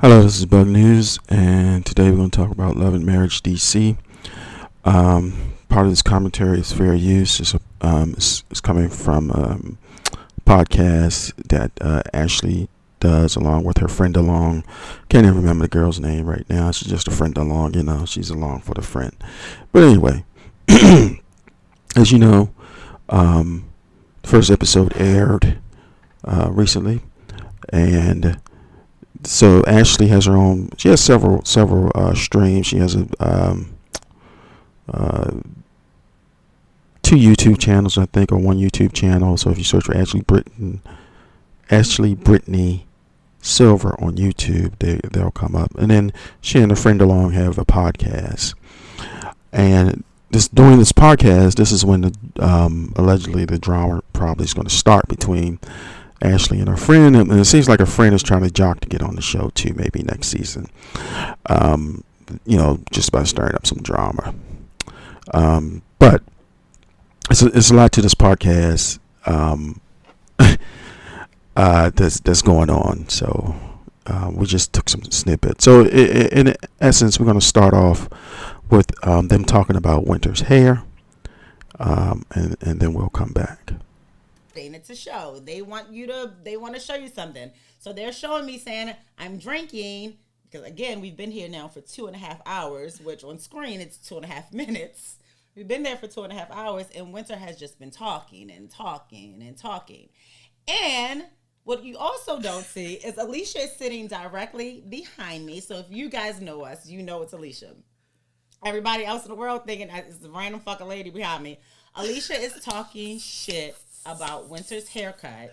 Hello, this is Bug News, and today we're going to talk about Love and Marriage DC. Part of this commentary is fair use. It's coming from a podcast that Ashley does along with her friend along. Can't even remember the girl's name right now. She's just a friend along, she's along for the friend. But anyway, as you know, the first episode aired recently, and so Ashley has her own. She has several streams. She has two YouTube channels, I think, or one YouTube channel. So if you search for Ashley Brittany Silver on YouTube, they'll come up. And then she and a friend along have a podcast. And during this podcast, this is when allegedly the drama probably is going to start between Ashley and her friend, and it seems like her friend is trying to jock to get on the show too, maybe next season. Just by stirring up some drama. But it's a lot to this podcast that's going on. So we just took some snippets. So in essence, we're going to start off with them talking about Winter's hair, and then we'll come back. It's a show. They want to show you something. So they're showing me saying I'm drinking because, again, we've been here now for 2.5 hours, which on screen it's 2.5 minutes. We've been there for 2.5 hours, and Winter has just been talking and talking and talking. And what you also don't see is Alicia is sitting directly behind me. So if you guys know us, you know it's Alicia. Everybody else in the world thinking it's the random fucking lady behind me. Alicia is talking shit about Winter's haircut.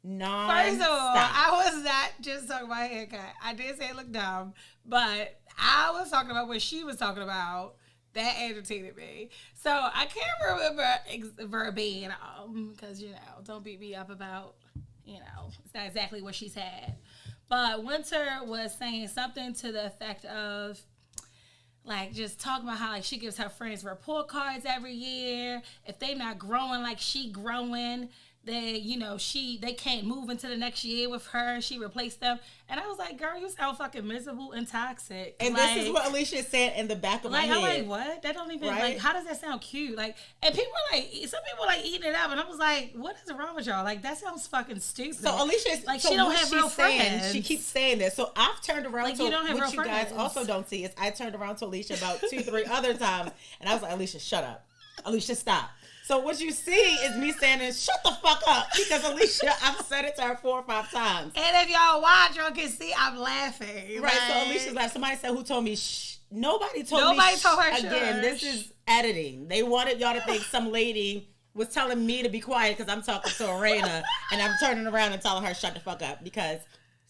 First of all, I was not just talking about haircut. I did say it looked dumb, but I was talking about what she was talking about. That agitated me. So I can't remember verbatim because, don't beat me up about, it's not exactly what she said. But Winter was saying something to the effect of, just talking about how, she gives her friends report cards every year. If they not growing like she growing, they can't move into the next year with her. She replaced them. And I was like, girl, you sound fucking miserable and toxic. And this is what Alicia said in the back of my head. I'm like, what? That don't even, how does that sound cute? And people some people eating it up. And I was like, what is wrong with y'all? that sounds fucking stupid. So Alicia's, she don't have real friends. She keeps saying this. So I've turned around to, you don't have what real you friends. guys also don't see is I turned around to Alicia about 2-3 other times. And I was like, Alicia, shut up. Alicia, stop. So what you see is me saying, shut the fuck up. Because Alicia, I've said it to her 4 or 5 times. And if y'all watch, y'all can see I'm laughing. Right, so Alicia's laughing. Somebody said, who told me shh? Nobody told her again, this is editing. They wanted y'all to think some lady was telling me to be quiet because I'm talking to Arena. And I'm turning around and telling her, shut the fuck up. Because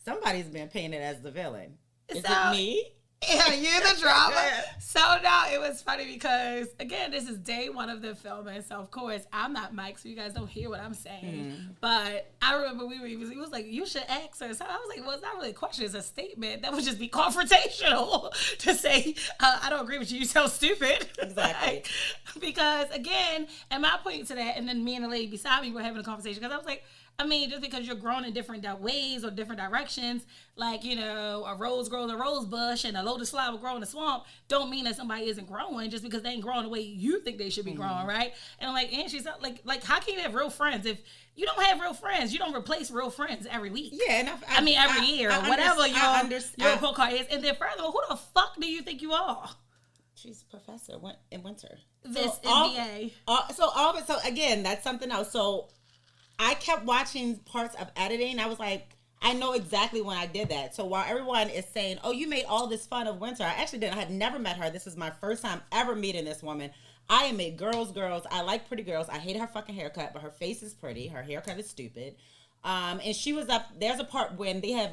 somebody's been painted as the villain. Is it me? Yeah, you're the drama. So no, it was funny because, again, this is day one of the filming. So, of course, I'm not Mike, so you guys don't hear what I'm saying. But I remember he was like, you should ask her. So I was like, well, it's not really a question. It's a statement. That would just be confrontational to say, I don't agree with you. You sound stupid. Exactly. Because, again, and my point to that, and then me and the lady beside me were having a conversation because I was like, just because you're growing in different ways or different directions, a rose grows a rose bush and a lotus flower grow in a swamp, don't mean that somebody isn't growing just because they ain't growing the way you think they should be growing, right? And I'm like, and she's like, how can you have real friends if you don't have real friends? You don't replace real friends every week. Yeah, and every year or whatever your report card is. And then furthermore, who the fuck do you think you are? She's a professor in Winter. This MBA. So again, that's something else. So I kept watching parts of editing. I was like, I know exactly when I did that. So while everyone is saying, oh, you made all this fun of Winter, I actually didn't. I had never met her. This is my first time ever meeting this woman. I am a girls. I like pretty girls. I hate her fucking haircut, but her face is pretty. Her haircut is stupid. And she was up. There's a part when they have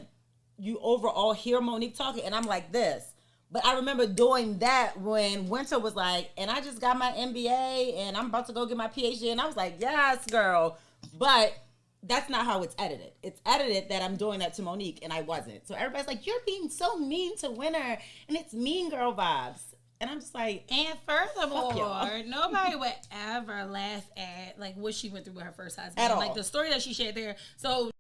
you overall hear Monique talking, and I'm like this. But I remember doing that when Winter was like, and I just got my MBA, and I'm about to go get my PhD. And I was like, yes, girl. But that's not how it's edited. It's edited that I'm doing that to Monique, and I wasn't. So everybody's like, you're being so mean to Winter, and it's mean girl vibes. And I'm just like, and furthermore, nobody would ever laugh at like what she went through with her first husband. At all. Like the story that she shared there. So